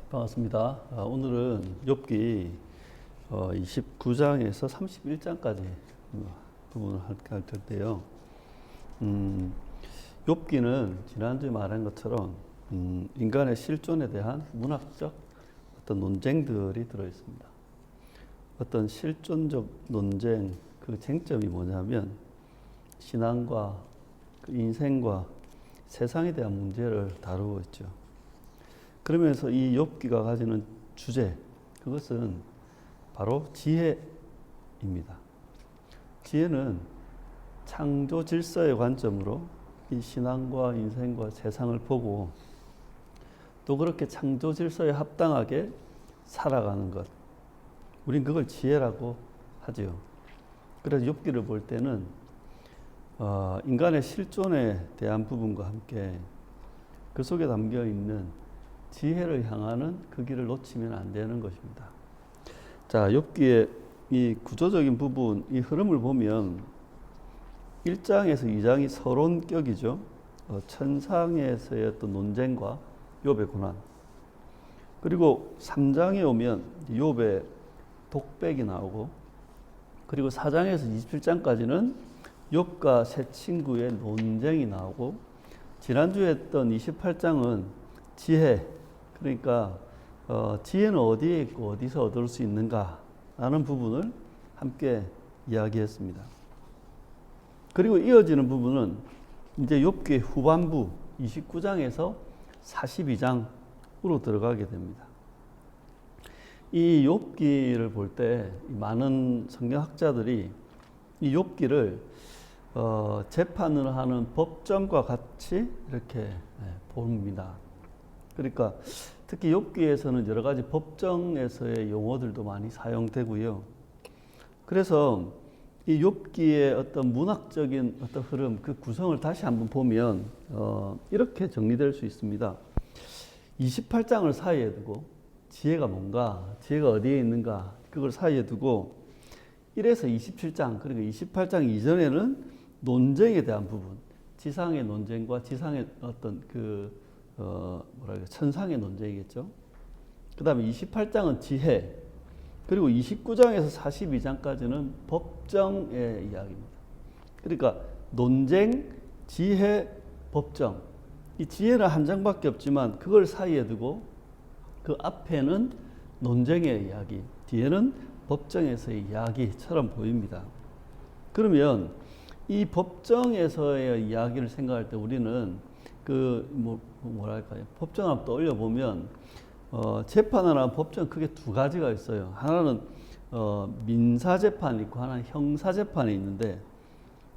반갑습니다. 오늘은 욥기 29장에서 31장까지 부분을 할 텐데요. 욥기는 지난주에 말한 것처럼 인간의 실존에 대한 문학적 어떤 논쟁들이 들어 있습니다. 어떤 실존적 논쟁, 그 쟁점이 뭐냐면 신앙과 그 인생과 세상에 대한 문제를 다루고 있죠. 그러면서 이 욥기가 가지는 주제, 그것은 바로 지혜입니다. 지혜는 창조 질서의 관점으로 이 신앙과 인생과 세상을 보고 또 그렇게 창조 질서에 합당하게 살아가는 것, 우린 그걸 지혜라고 하죠. 그래서 욥기를 볼 때는 인간의 실존에 대한 부분과 함께 그 속에 담겨 있는 지혜를 향하는 그 길을 놓치면 안 되는 것입니다. 자, 욥기의 이 구조적인 부분, 이 흐름을 보면 1장에서 2장이 서론격이죠. 천상에서의 어떤 논쟁과 욥의 고난. 그리고 3장에 오면 욥의 독백이 나오고, 그리고 4장에서 27장까지는 욥과 세 친구의 논쟁이 나오고, 지난주에 했던 28장은 지혜, 그러니까 지혜는 어디에 있고 어디서 얻을 수 있는가 라는 부분을 함께 이야기했습니다. 그리고 이어지는 부분은 이제 욥기의 후반부 29장에서 42장으로 들어가게 됩니다. 이 욥기를 볼 때 많은 성경학자들이 이 욥기를 재판을 하는 법정과 같이 이렇게 봅니다. 그러니까 특히 욥기에서는 여러 가지 법정에서의 용어들도 많이 사용되고요. 그래서 이 욥기의 어떤 문학적인 어떤 흐름, 그 구성을 다시 한번 보면 이렇게 정리될 수 있습니다. 28장을 사이에 두고 지혜가 뭔가, 지혜가 어디에 있는가, 그걸 사이에 두고 1에서 27장, 그리고 28장 이전에는 논쟁에 대한 부분, 지상의 논쟁과 지상의 어떤 천상의 논쟁이겠죠. 그 다음에 28장은 지혜, 그리고 29장에서 42장까지는 법정의 이야기입니다. 그러니까 논쟁, 지혜, 법정. 이 지혜는 한 장밖에 없지만 그걸 사이에 두고 그 앞에는 논쟁의 이야기, 뒤에는 법정에서의 이야기처럼 보입니다. 그러면 이 법정에서의 이야기를 생각할 때 우리는 법정을 떠올려 보면 재판하는 법정 크게 두 가지가 있어요. 하나는 민사재판이 있고 하나는 형사재판이 있는데,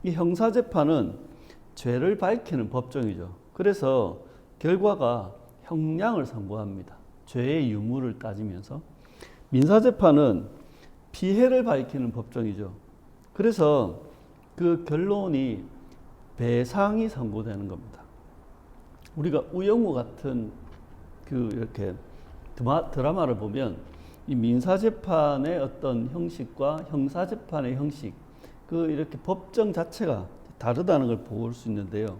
이 형사재판은 죄를 밝히는 법정이죠. 그래서 결과가 형량을 선고합니다. 죄의 유무를 따지면서. 민사재판은 피해를 밝히는 법정이죠. 그래서 그 결론이 배상이 선고되는 겁니다. 우리가 우영우 같은 이렇게 드라마를 보면 이 민사재판의 어떤 형식과 형사재판의 형식, 이렇게 법정 자체가 다르다는 걸 볼 수 있는데요.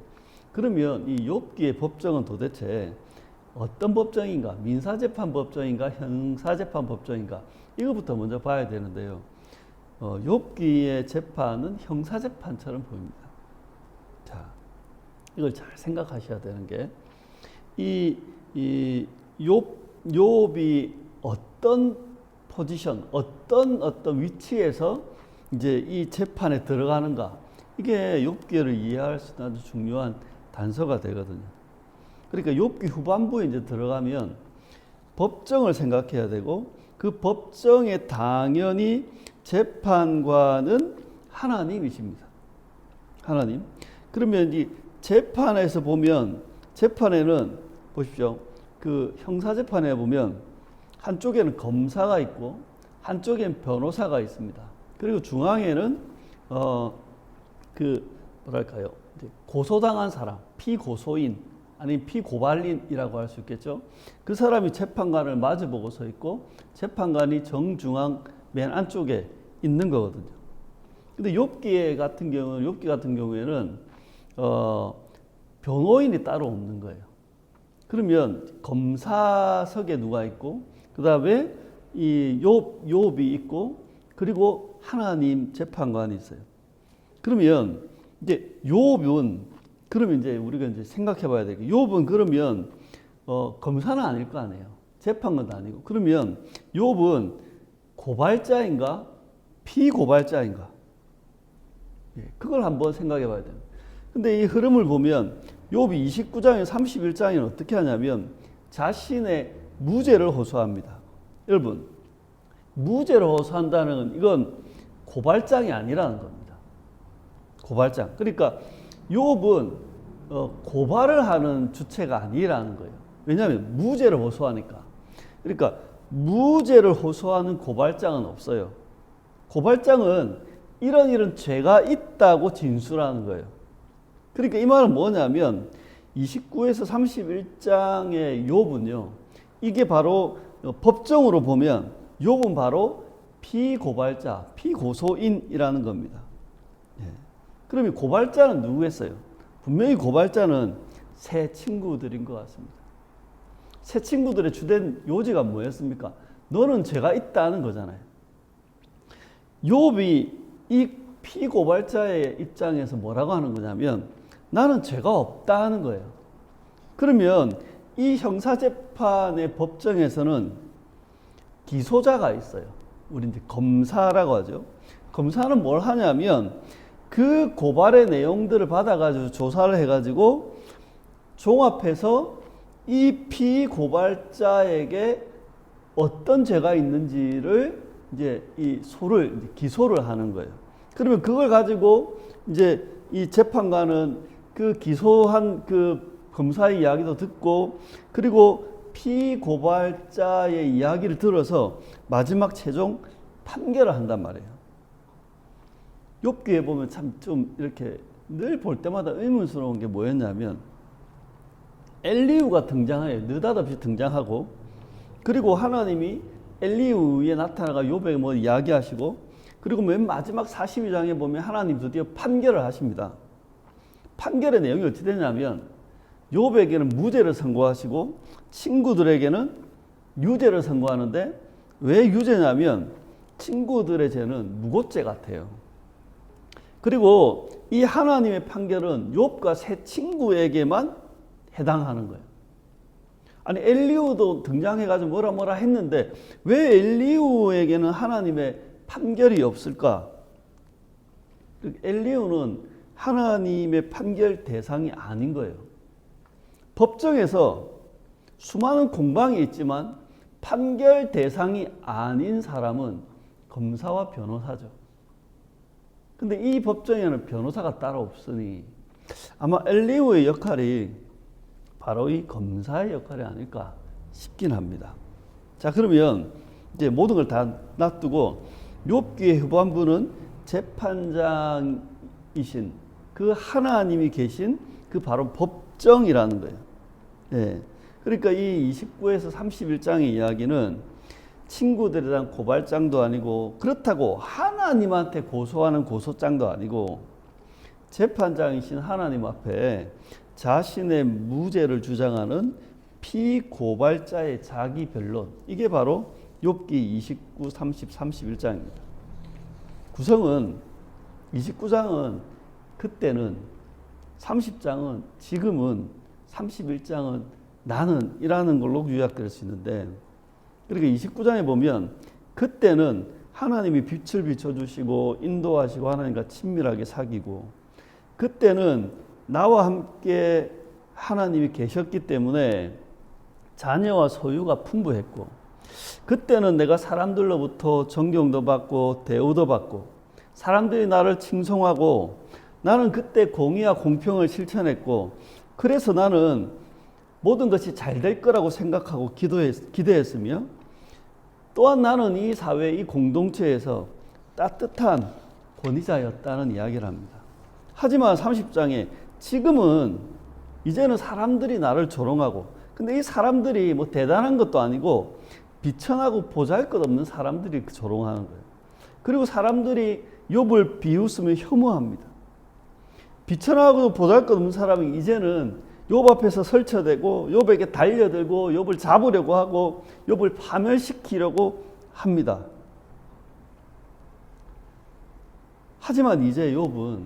그러면 이 욥기의 법정은 도대체 어떤 법정인가? 민사재판 법정인가? 형사재판 법정인가? 이거부터 먼저 봐야 되는데요. 욥기의 재판은 형사재판처럼 보입니다. 자, 이걸 잘 생각하셔야 되는 게, 욥이 어떤 포지션, 어떤 위치에서 이제 이 재판에 들어가는가, 이게 욥기를 이해할 수 있는 아주 중요한 단서가 되거든요. 그러니까 욥기 후반부에 이제 들어가면 법정을 생각해야 되고, 그 법정에 당연히 재판관은 하나님이십니다. 하나님. 그러면 이 재판에서 보면, 재판에는 보십시오. 그 형사재판에 보면 한쪽에는 검사가 있고 한쪽엔 변호사가 있습니다. 그리고 중앙에는 고소당한 사람, 피고소인 아니면 피고발인이라고 할 수 있겠죠. 그 사람이 재판관을 마주보고 서 있고 재판관이 정중앙 맨 안쪽에 있는 거거든요. 근데 욥기 같은 경우에는 변호인이 따로 없는 거예요. 그러면 검사석에 누가 있고, 그 다음에 이 욥이 있고, 그리고 하나님 재판관이 있어요. 그러면 이제 욥은, 그러면 이제 우리가 이제 생각해 봐야 되겠 욥은 그러면 검사는 아닐 거 아니에요. 재판관도 아니고. 그러면 욥은 고발자인가 피고발자인가? 그걸 한번 생각해 봐야 돼요. 근데 이 흐름을 보면 욥이 29장에 31장에는 어떻게 하냐면 자신의 무죄를 호소합니다. 여러분, 무죄를 호소한다는 건 이건 고발장이 아니라는 겁니다. 고발장. 그러니까 욥은 고발을 하는 주체가 아니라는 거예요. 왜냐하면 무죄를 호소하니까. 그러니까 무죄를 호소하는 고발장은 없어요. 고발장은 이런 죄가 있다고 진술하는 거예요. 그러니까 이 말은 뭐냐면 29에서 31장의 욥은요. 이게 바로 법정으로 보면 욥은 바로 피고발자, 피고소인이라는 겁니다. 그러면 고발자는 누구겠어요? 분명히 고발자는 새 친구들인 것 같습니다. 새 친구들의 주된 요지가 뭐였습니까? 너는 죄가 있다는 거잖아요. 욥이 이 피고발자의 입장에서 뭐라고 하는 거냐면 나는 죄가 없다는 거예요. 그러면 이 형사재판의 법정에서는 기소자가 있어요. 우리 이제 검사라고 하죠. 검사는 뭘 하냐면 그 고발의 내용들을 받아가지고 조사를 해가지고 종합해서 이 피고발자에게 어떤 죄가 있는지를 이제 기소를 하는 거예요. 그러면 그걸 가지고 이제 이 재판관은 그 기소한 그 검사의 이야기도 듣고 그리고 피고발자의 이야기를 들어서 마지막 최종 판결을 한단 말이에요. 욥기에 보면 참 좀 이렇게 늘 볼 때마다 의문스러운 게 뭐였냐면 엘리후가 등장해요. 느닷없이 등장하고 그리고 하나님이 엘리후에 나타나가 욥에게 뭐 이야기하시고 그리고 맨 마지막 42장에 보면 하나님 드디어 판결을 하십니다. 판결의 내용이 어떻게 되냐면 욥에게는 무죄를 선고하시고 친구들에게는 유죄를 선고하는데 왜 유죄냐면 친구들의 죄는 무고죄 같아요. 그리고 이 하나님의 판결은 욥과 세 친구에게만 해당하는 거예요. 아니 엘리후도 등장해가지고 뭐라 했는데 왜 엘리후에게는 하나님의 판결이 없을까? 엘리후는 하나님의 판결 대상이 아닌 거예요. 법정에서 수많은 공방이 있지만 판결 대상이 아닌 사람은 검사와 변호사죠. 근데 이 법정에는 변호사가 따로 없으니 아마 엘리후의 역할이 바로 이 검사의 역할이 아닐까 싶긴 합니다. 자, 그러면 이제 모든 걸 다 놔두고 욥기의 후반부는 재판장이신 그 하나님이 계신 그 바로 법정이라는 거예요. 예. 그러니까 이 29에서 31장의 이야기는 친구들에 대한 고발장도 아니고 그렇다고 하나님한테 고소하는 고소장도 아니고 재판장이신 하나님 앞에 자신의 무죄를 주장하는 피고발자의 자기 변론, 이게 바로 욥기 29, 30, 31장입니다. 구성은 29장은 그때는 30장은 지금은 31장은 나는 이라는 걸로 요약될 수 있는데 그러니까 29장에 보면 그때는 하나님이 빛을 비춰주시고 인도하시고 하나님과 친밀하게 사귀고 그때는 나와 함께 하나님이 계셨기 때문에 자녀와 소유가 풍부했고 그때는 내가 사람들로부터 존경도 받고 대우도 받고 사람들이 나를 칭송하고 나는 그때 공의와 공평을 실천했고 그래서 나는 모든 것이 잘 될 거라고 생각하고 기대했으며 또한 나는 이 사회, 이 공동체에서 따뜻한 권위자였다는 이야기를 합니다. 하지만 30장에 지금은 이제는 사람들이 나를 조롱하고 근데 이 사람들이 뭐 대단한 것도 아니고 비천하고 보잘것없는 사람들이 조롱하는 거예요. 그리고 사람들이 욥을 비웃으며 혐오합니다. 비천하고 보잘것없는 사람이 이제는 욥 앞에서 설쳐대고 욥에게 달려들고 욥을 잡으려고 하고 욥을 파멸시키려고 합니다. 하지만 이제 욥은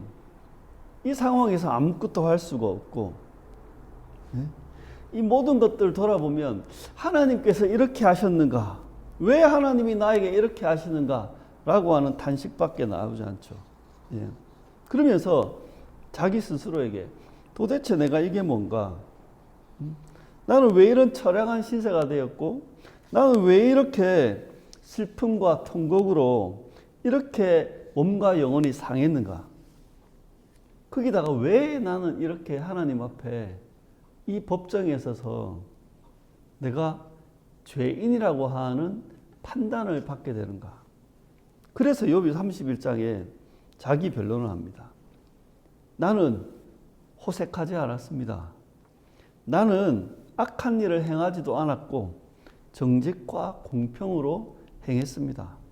이 상황에서 아무것도 할 수가 없고, 이 모든 것들을 돌아보면 하나님께서 이렇게 하셨는가? 왜 하나님이 나에게 이렇게 하시는가? 라고 하는 탄식밖에 나오지 않죠. 그러면서 자기 스스로에게 도대체 내가 이게 뭔가? 나는 왜 이런 처량한 신세가 되었고, 나는 왜 이렇게 슬픔과 통곡으로 이렇게 몸과 영혼이 상했는가? 거기다가 왜 나는 이렇게 하나님 앞에 이 법정에 서서 내가 죄인이라고 하는 판단을 받게 되는가? 그래서 욥이 31장에 자기 변론을 합니다. 나는 호색하지 않았습니다. 나는 악한 일을 행하지도 않았고 정직과 공평으로 행했습니다.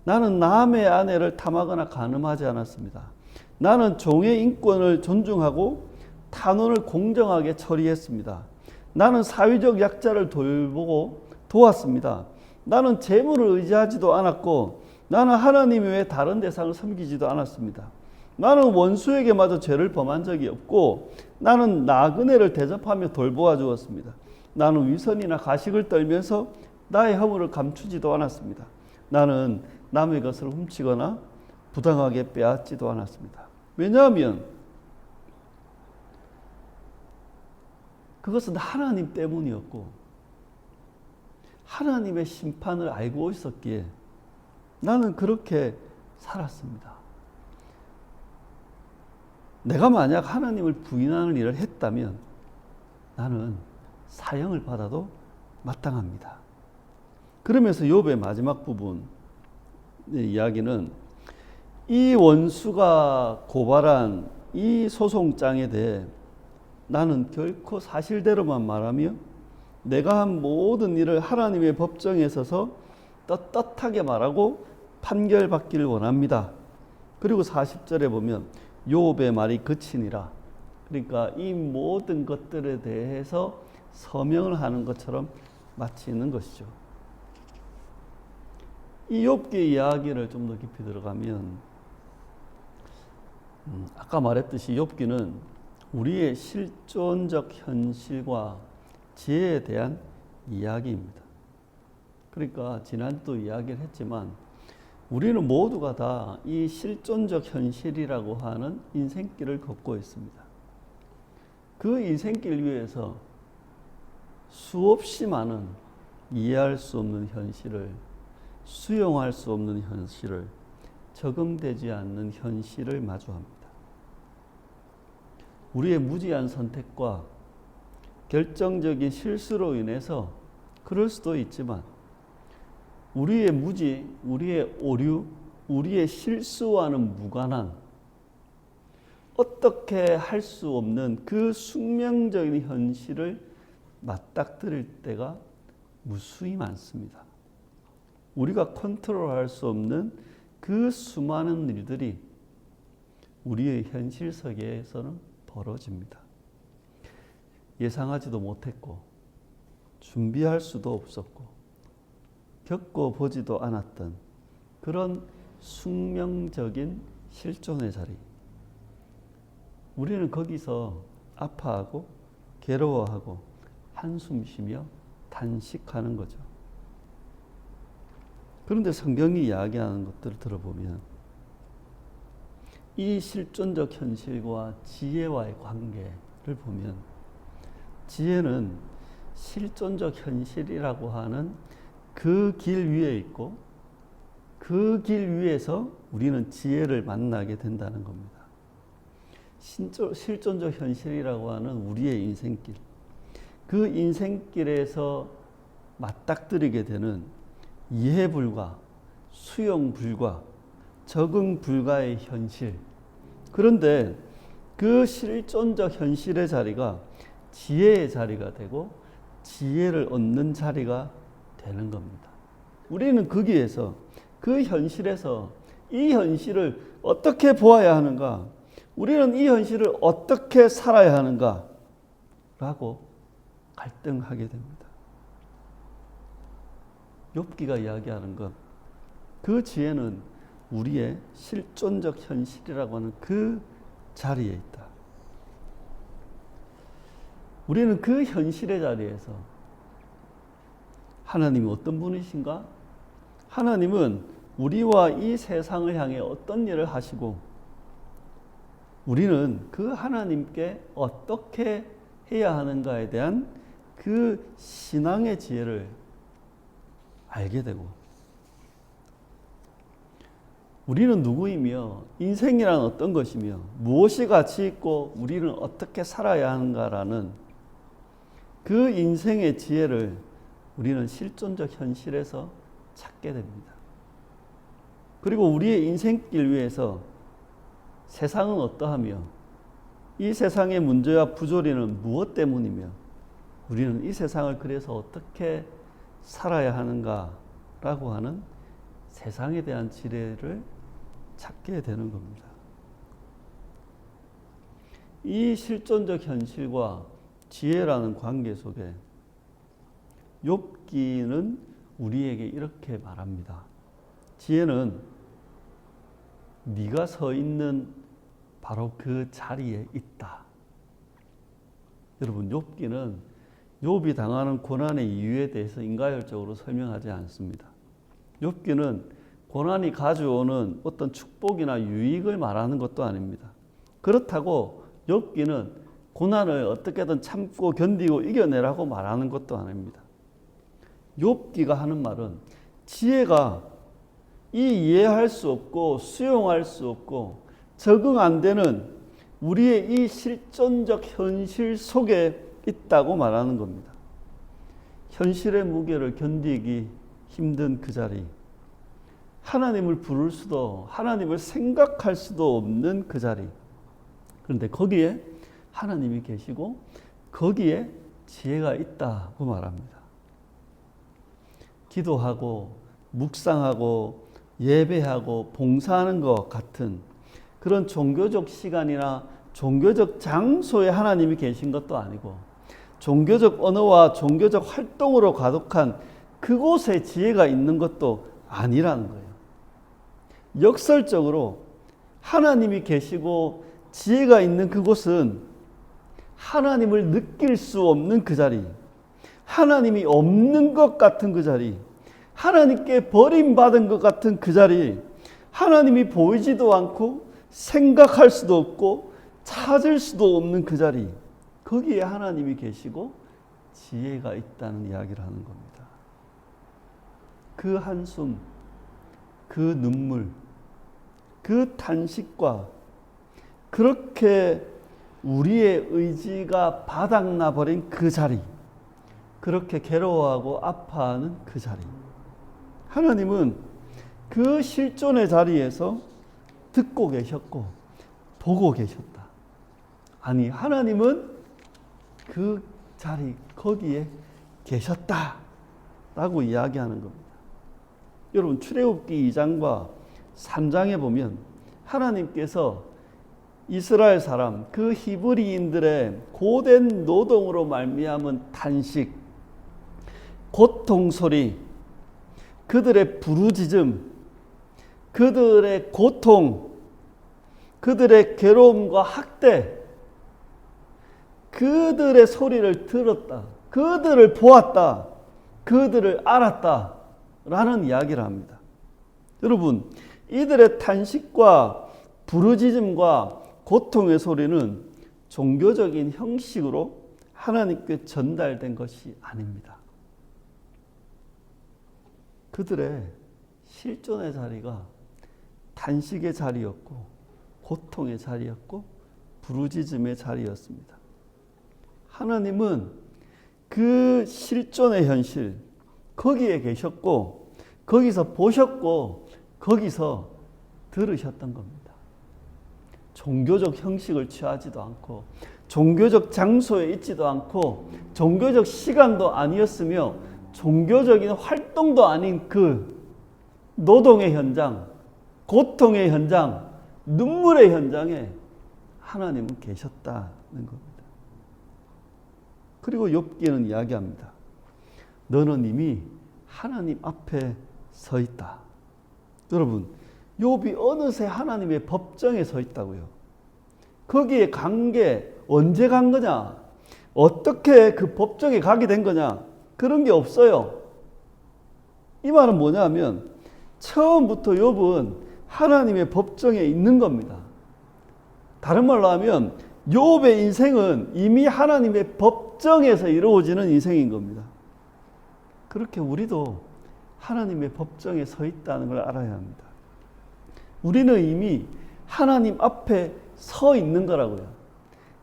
나는 남의 아내를 탐하거나 간음하지 않았습니다. 나는 종의 인권을 존중하고 탄원을 공정하게 처리했습니다. 나는 사회적 약자를 돌보고 도왔습니다. 나는 재물을 의지하지도 않았고 나는 하나님 외에 다른 대상을 섬기지도 않았습니다. 나는 원수에게마저 죄를 범한 적이 없고 나는 나그네를 대접하며 돌보아 주었습니다. 나는 위선이나 가식을 떨면서 나의 허물을 감추지도 않았습니다. 나는 남의 것을 훔치거나 부당하게 빼앗지도 않았습니다. 왜냐하면 그것은 하나님 때문이었고 하나님의 심판을 알고 있었기에 나는 그렇게 살았습니다. 내가 만약 하나님을 부인하는 일을 했다면 나는 사형을 받아도 마땅합니다. 그러면서 욥의 마지막 부분의 이야기는 이 원수가 고발한 이 소송장에 대해 나는 결코 사실대로만 말하며 내가 한 모든 일을 하나님의 법정에 서서 떳떳하게 말하고 판결받기를 원합니다. 그리고 40절에 보면 욥의 말이 그치니라. 그러니까 이 모든 것들에 대해서 서명을 하는 것처럼 마치는 것이죠. 이 욥기의 이야기를 좀 더 깊이 들어가면 아까 말했듯이 욥기는 우리의 실존적 현실과 지혜에 대한 이야기입니다. 그러니까 지난주도 이야기를 했지만 우리는 모두가 다 이 실존적 현실이라고 하는 인생길을 걷고 있습니다. 그 인생길 위에서 수없이 많은 이해할 수 없는 현실을, 수용할 수 없는 현실을, 적응되지 않는 현실을 마주합니다. 우리의 무지한 선택과 결정적인 실수로 인해서 그럴 수도 있지만 우리의 무지, 우리의 오류, 우리의 실수와는 무관한 어떻게 할 수 없는 그 숙명적인 현실을 맞닥뜨릴 때가 무수히 많습니다. 우리가 컨트롤할 수 없는 그 수많은 일들이 우리의 현실 세계에서는 벌어집니다. 예상하지도 못했고 준비할 수도 없었고 겪어보지도 않았던 그런 숙명적인 실존의 자리. 우리는 거기서 아파하고 괴로워하고 한숨 쉬며 탄식하는 거죠. 그런데 성경이 이야기하는 것들을 들어보면 이 실존적 현실과 지혜와의 관계를 보면 지혜는 실존적 현실이라고 하는 그 길 위에 있고 그 길 위에서 우리는 지혜를 만나게 된다는 겁니다. 실존적 현실이라고 하는 우리의 인생길, 그 인생길에서 맞닥뜨리게 되는 이해 불가, 수용 불가, 적응 불가의 현실. 그런데 그 실존적 현실의 자리가 지혜의 자리가 되고 지혜를 얻는 자리가 되는 겁니다. 우리는 거기에서 그 현실에서 이 현실을 어떻게 보아야 하는가? 우리는 이 현실을 어떻게 살아야 하는가? 라고 갈등하게 됩니다. 욥기가 이야기하는 것, 그 지혜는 우리의 실존적 현실이라고 하는 그 자리에 있다. 우리는 그 현실의 자리에서 하나님이 어떤 분이신가? 하나님은 우리와 이 세상을 향해 어떤 일을 하시고 우리는 그 하나님께 어떻게 해야 하는가에 대한 그 신앙의 지혜를 알게 되고, 우리는 누구이며 인생이란 어떤 것이며 무엇이 가치 있고 우리는 어떻게 살아야 하는가라는 그 인생의 지혜를 우리는 실존적 현실에서 찾게 됩니다. 그리고 우리의 인생길 위에서 세상은 어떠하며 이 세상의 문제와 부조리는 무엇 때문이며 우리는 이 세상을 그래서 어떻게 살아야 하는가라고 하는 세상에 대한 지혜를 찾게 되는 겁니다. 이 실존적 현실과 지혜라는 관계 속에 욥기는 우리에게 이렇게 말합니다. 지혜는 네가 서 있는 바로 그 자리에 있다. 여러분, 욥기는 욥이 당하는 고난의 이유에 대해서 인과열적으로 설명하지 않습니다. 욥기는 고난이 가져오는 어떤 축복이나 유익을 말하는 것도 아닙니다. 그렇다고 욥기는 고난을 어떻게든 참고 견디고 이겨내라고 말하는 것도 아닙니다. 욥기가 하는 말은 지혜가 이 이해할 수 없고 수용할 수 없고 적응 안 되는 우리의 이 실존적 현실 속에 있다고 말하는 겁니다. 현실의 무게를 견디기 힘든 그 자리, 하나님을 부를 수도 하나님을 생각할 수도 없는 그 자리, 그런데 거기에 하나님이 계시고 거기에 지혜가 있다고 말합니다. 기도하고 묵상하고 예배하고 봉사하는 것 같은 그런 종교적 시간이나 종교적 장소에 하나님이 계신 것도 아니고 종교적 언어와 종교적 활동으로 가득한 그곳에 지혜가 있는 것도 아니라는 거예요. 역설적으로 하나님이 계시고 지혜가 있는 그곳은 하나님을 느낄 수 없는 그 자리, 하나님이 없는 것 같은 그 자리, 하나님께 버림받은 것 같은 그 자리, 하나님이 보이지도 않고 생각할 수도 없고 찾을 수도 없는 그 자리, 거기에 하나님이 계시고 지혜가 있다는 이야기를 하는 겁니다. 그 한숨, 그 눈물, 그 탄식과 그렇게 우리의 의지가 바닥나 버린 그 자리, 그렇게 괴로워하고 아파하는 그 자리, 하나님은 그 실존의 자리에서 듣고 계셨고 보고 계셨다. 아니, 하나님은 그 자리 거기에 계셨다라고 이야기하는 겁니다. 여러분, 출애굽기 2장과 3장에 보면 하나님께서 이스라엘 사람, 그 히브리인들의 고된 노동으로 말미암은 탄식, 고통 소리, 그들의 부르짖음, 그들의 고통, 그들의 괴로움과 학대, 그들의 소리를 들었다, 그들을 보았다, 그들을 알았다 라는 이야기를 합니다. 여러분, 이들의 탄식과 부르짖음과 고통의 소리는 종교적인 형식으로 하나님께 전달된 것이 아닙니다. 그들의 실존의 자리가 탄식의 자리였고 고통의 자리였고 부르짖음의 자리였습니다. 하나님은 그 실존의 현실, 거기에 계셨고 거기서 보셨고 거기서 들으셨던 겁니다. 종교적 형식을 취하지도 않고 종교적 장소에 있지도 않고 종교적 시간도 아니었으며 종교적인 활동도 아닌 그 노동의 현장, 고통의 현장, 눈물의 현장에 하나님은 계셨다는 겁니다. 그리고 욥기는 이야기합니다. 너는 이미 하나님 앞에 서 있다. 여러분, 욥이 어느새 하나님의 법정에 서 있다고요. 거기에 간 게 언제 간 거냐? 어떻게 그 법정에 가게 된 거냐? 그런 게 없어요. 이 말은 뭐냐면 처음부터 욥은 하나님의 법정에 있는 겁니다. 다른 말로 하면 욥의 인생은 이미 하나님의 법정에서 이루어지는 인생인 겁니다. 그렇게 우리도 하나님의 법정에 서 있다는 걸 알아야 합니다. 우리는 이미 하나님 앞에 서 있는 거라고요.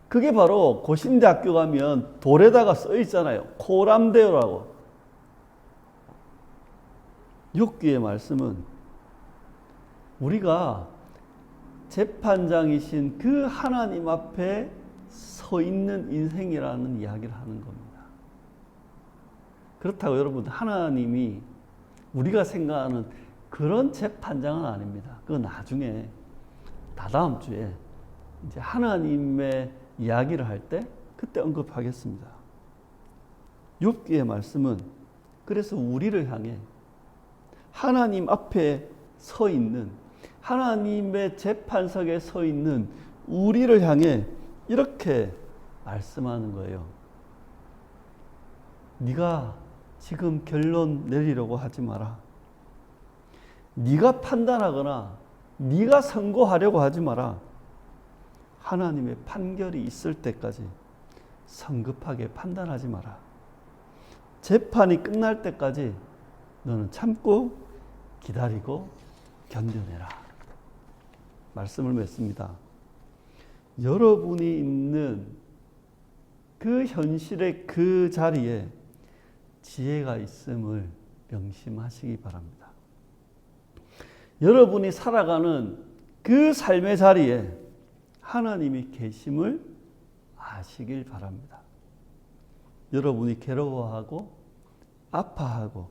그게 바로 고신대학교 가면 돌에다가 써 있잖아요. 코람데오라고. 욥기의 말씀은 우리가 재판장이신 그 하나님 앞에 서 있는 인생이라는 이야기를 하는 겁니다. 그렇다고 여러분, 하나님이 우리가 생각하는 그런 재판장은 아닙니다. 그건 나중에, 다다음 주에 이제 하나님의 이야기를 할 때 그때 언급하겠습니다. 욥기의 말씀은 그래서 우리를 향해 하나님 앞에 서 있는, 하나님의 재판석에 서 있는 우리를 향해 이렇게 말씀하는 거예요. 네가 지금 결론 내리려고 하지 마라. 네가 판단하거나 네가 선고하려고 하지 마라. 하나님의 판결이 있을 때까지 성급하게 판단하지 마라. 재판이 끝날 때까지 너는 참고 기다리고 견뎌내라. 말씀을 맺습니다. 여러분이 있는 그 현실의 그 자리에 지혜가 있음을 명심하시기 바랍니다. 여러분이 살아가는 그 삶의 자리에 하나님이 계심을 아시길 바랍니다. 여러분이 괴로워하고 아파하고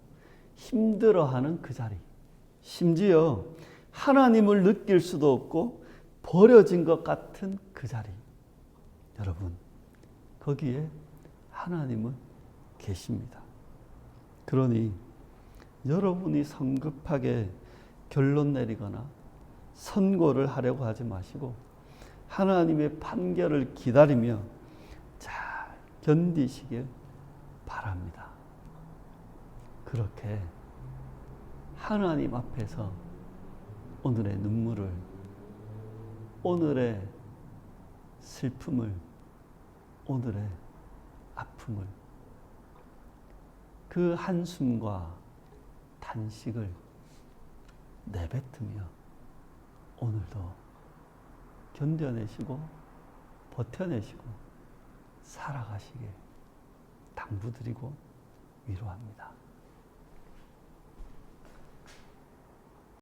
힘들어하는 그 자리, 심지어 하나님을 느낄 수도 없고 버려진 것 같은 그 자리, 여러분, 거기에 하나님은 계십니다. 그러니 여러분이 성급하게 결론 내리거나 선고를 하려고 하지 마시고 하나님의 판결을 기다리며 잘 견디시길 바랍니다. 그렇게 하나님 앞에서 오늘의 눈물을, 오늘의 슬픔을, 오늘의 아픔을, 그 한숨과 탄식을 내뱉으며 오늘도 견뎌내시고 버텨내시고 살아가시길 당부드리고 위로합니다.